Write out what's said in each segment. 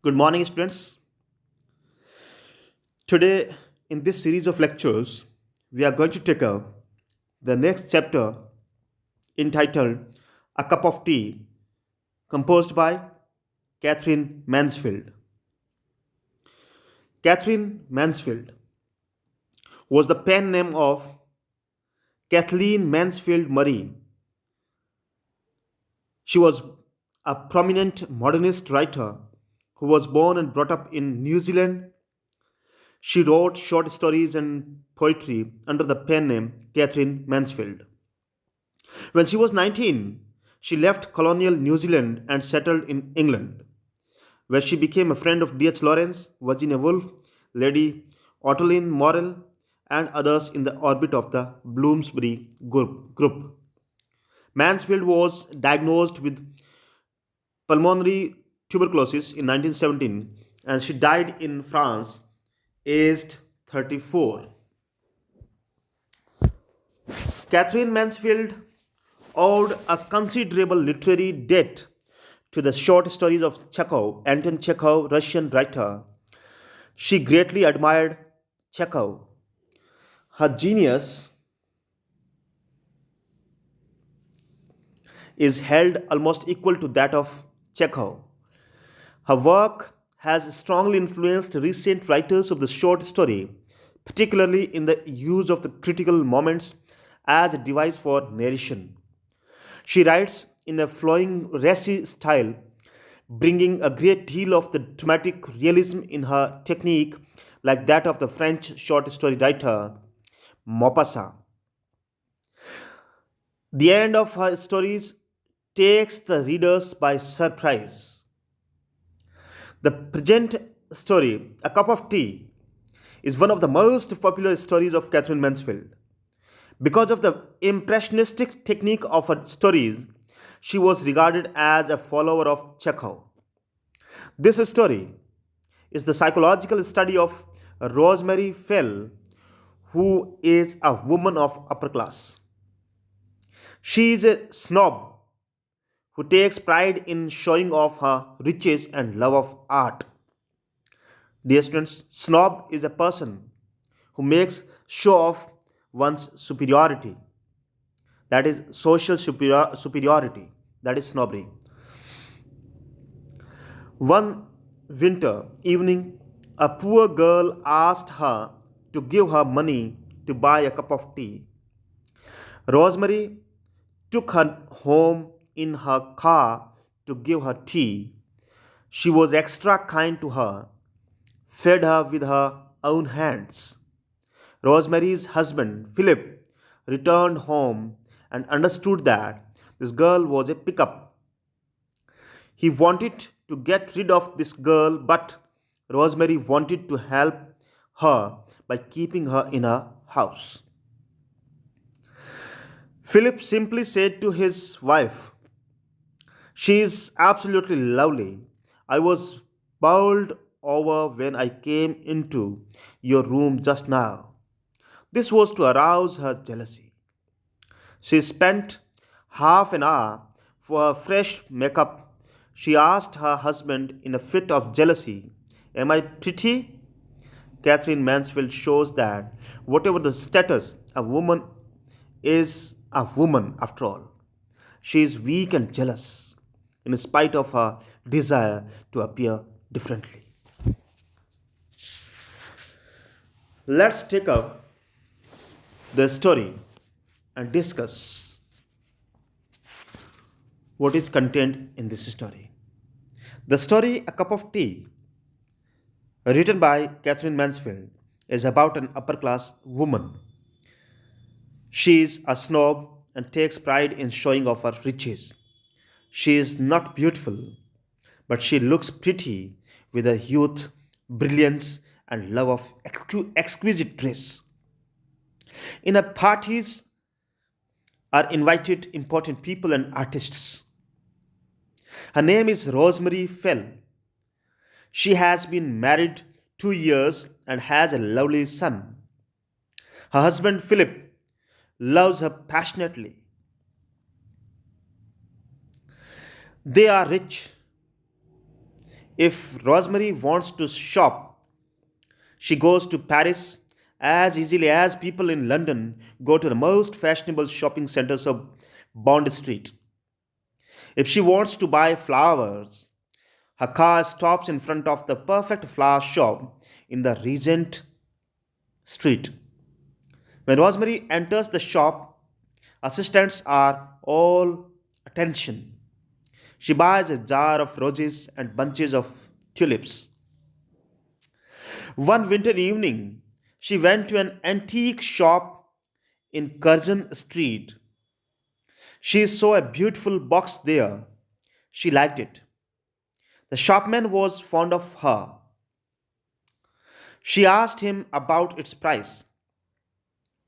Good morning, students. Today, in this series of lectures, we are going to take up the next chapter entitled A Cup of Tea, composed by Katherine Mansfield. Katherine Mansfield was the pen name of Kathleen Mansfield Murray. She was a prominent modernist writer who was born and brought up in New Zealand. She wrote short stories and poetry under the pen name Katherine Mansfield. When she was 19, she left colonial New Zealand and settled in England, where she became a friend of D.H. Lawrence, Virginia Woolf, Lady Ottoline Morrell, and others in the orbit of the Bloomsbury group. Mansfield was diagnosed with pulmonary tuberculosis in 1917 and she died in France aged 34. Catherine Mansfield owed a considerable literary debt to the short stories of Chekhov, Anton Chekhov, Russian writer. She greatly admired Chekhov. Her genius is held almost equal to that of Chekhov. Her work has strongly influenced recent writers of the short story, particularly in the use of the critical moments as a device for narration. She writes in a flowing, racy style, bringing a great deal of the dramatic realism in her technique, like that of the French short story writer Maupassant. The end of her stories takes the readers by surprise. The present story, A Cup of Tea, is one of the most popular stories of Catherine Mansfield. Because of the impressionistic technique of her stories, she was regarded as a follower of Chekhov. This story is the psychological study of Rosemary Fell, who is a woman of upper class. She is a snob who takes pride in showing off her riches and love of art. Dear students, snob is a person who makes show of one's superiority. That is social superiority. That is snobbery. One winter evening, a poor girl asked her to give her money to buy a cup of tea. Rosemary took her home in her car to give her tea. She was extra kind to her, fed her with her own hands. Rosemary's husband, Philip, returned home and understood that this girl was a pickup. He wanted to get rid of this girl, but Rosemary wanted to help her by keeping her in her house. Philip simply said to his wife, "She is absolutely lovely. I was bowled over when I came into your room just now." This was to arouse her jealousy. She spent half an hour for her fresh makeup. She asked her husband in a fit of jealousy, "Am I pretty?" Catherine Mansfield shows that whatever the status, a woman is a woman after all. She is weak and jealous, in spite of her desire to appear differently. Let's take up the story and discuss what is contained in this story. The story A Cup of Tea, written by Catherine Mansfield, is about an upper class woman. She is a snob and takes pride in showing off her riches. She is not beautiful, but she looks pretty with her youth, brilliance, and love of exquisite dress. In her parties are invited important people and artists. Her name is Rosemary Fell. She has been married 2 years and has a lovely son. Her husband Philip loves her passionately. They are rich If Rosemary wants to shop, she goes to Paris as easily as people in London go to the most fashionable shopping centers of Bond Street. If she wants to buy flowers, her car stops in front of the perfect flower shop in the Regent Street. When Rosemary enters the shop, assistants are all attention. She buys a jar of roses and bunches of tulips. One winter evening, she went to an antique shop in Curzon Street. She saw a beautiful box there. She liked it. The shopman was fond of her. She asked him about its price.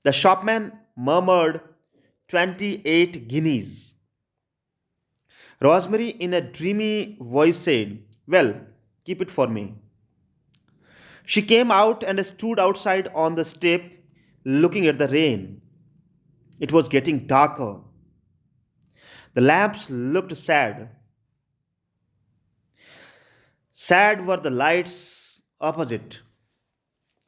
The shopman murmured 28 guineas. Rosemary, in a dreamy voice, said, "Well, keep it for me." She came out and stood outside on the step looking at the rain. It was getting darker. The lamps looked sad. Sad were the lights opposite.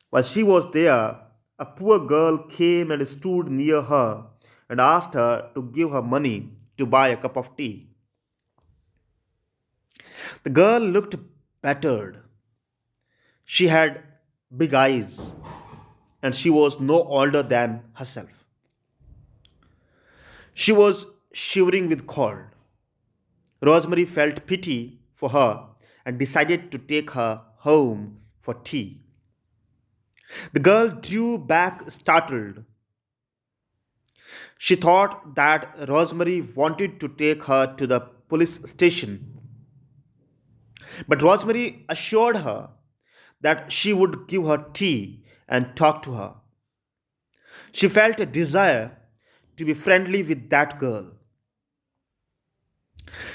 While she was there, a poor girl came and stood near her and asked her to give her money to buy a cup of tea. The girl looked battered. She had big eyes and she was no older than herself. She was shivering with cold. Rosemary felt pity for her and decided to take her home for tea. The girl drew back startled. She thought that Rosemary wanted to take her to the police station, but Rosemary assured her that she would give her tea and talk to her. She felt a desire to be friendly with that girl.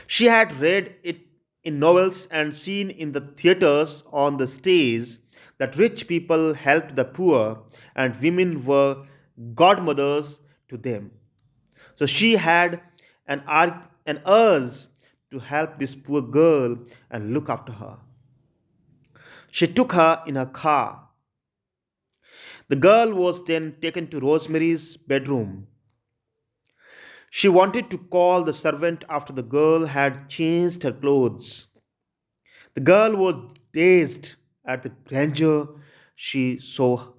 She had read it in novels and seen in the theaters on the stage that rich people helped the poor and women were godmothers to them. So she had an urge to help this poor girl and look after her. She took her in her car. The girl was then taken to Rosemary's bedroom. She wanted to call the servant after the girl had changed her clothes. The girl was dazed at the grandeur she saw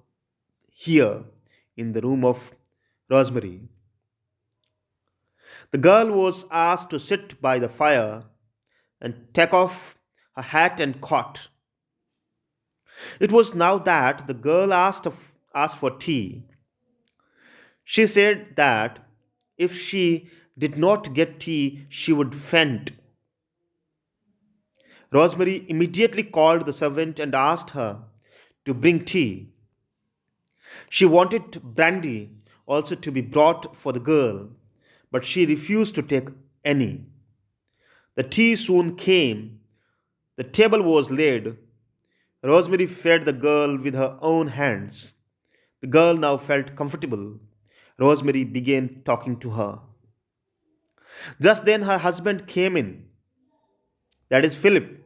here in the room of Rosemary. The girl was asked to sit by the fire and take off her hat and coat. It was now that the girl asked for tea. She said that if she did not get tea, she would faint. Rosemary immediately called the servant and asked her to bring tea. She wanted brandy also to be brought for the girl, but she refused to take any. The tea soon came. The table was laid. Rosemary fed the girl with her own hands. The girl now felt comfortable. Rosemary began talking to her. Just then her husband came in, that is Philip.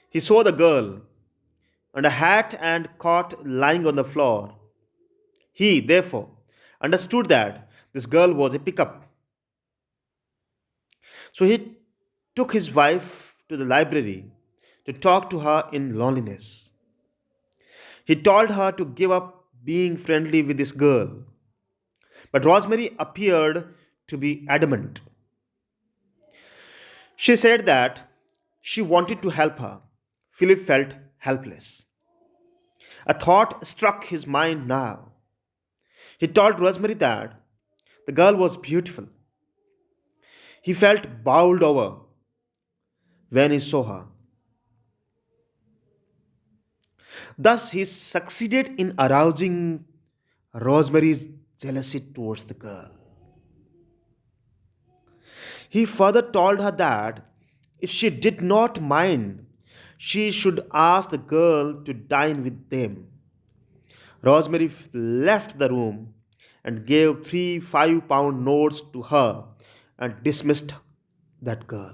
He saw the girl and a hat and coat lying on the floor. He, therefore, understood that this girl was a pickup. So he took his wife to the library to talk to her in loneliness. He told her to give up being friendly with this girl. But Rosemary appeared to be adamant. She said that she wanted to help her. Philip felt helpless. A thought struck his mind now. He told Rosemary that the girl was beautiful. He felt bowled over when he saw her. Thus, he succeeded in arousing Rosemary's jealousy towards the girl. He further told her that if she did not mind, she should ask the girl to dine with them. Rosemary left the room and gave three £5 notes to her and dismissed that girl.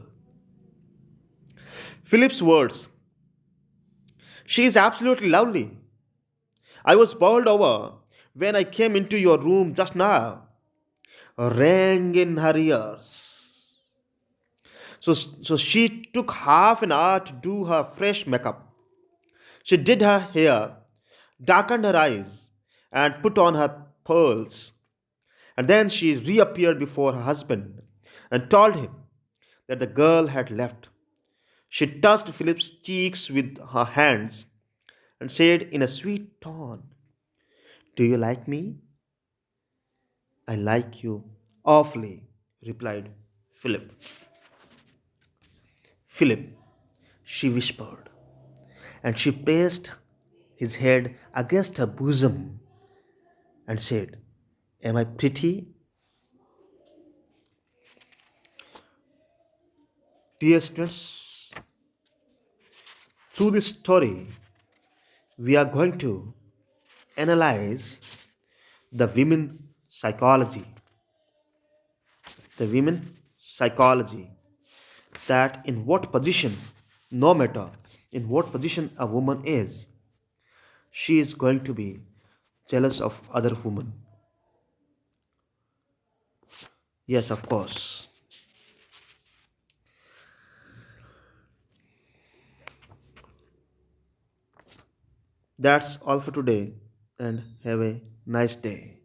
Philip's words She is absolutely lovely. I was bowled over when I came into your room just now. Rang in her ears. So she took half an hour to do her fresh makeup. She did her hair, darkened her eyes, and put on her pearls. And then she reappeared before her husband and told him that the girl had left. She touched Philip's cheeks with her hands and said in a sweet tone, "Do you like me?" "I like you awfully," replied Philip. "Philip," she whispered, and she pressed his head against her bosom and said, "Am I pretty?" Dear students, through this story, we are going to analyze the psychology, the women psychology, that in what position, no matter in what position a woman is, she is going to be jealous of other women. Yes, of course. That's all for today, and have a nice day.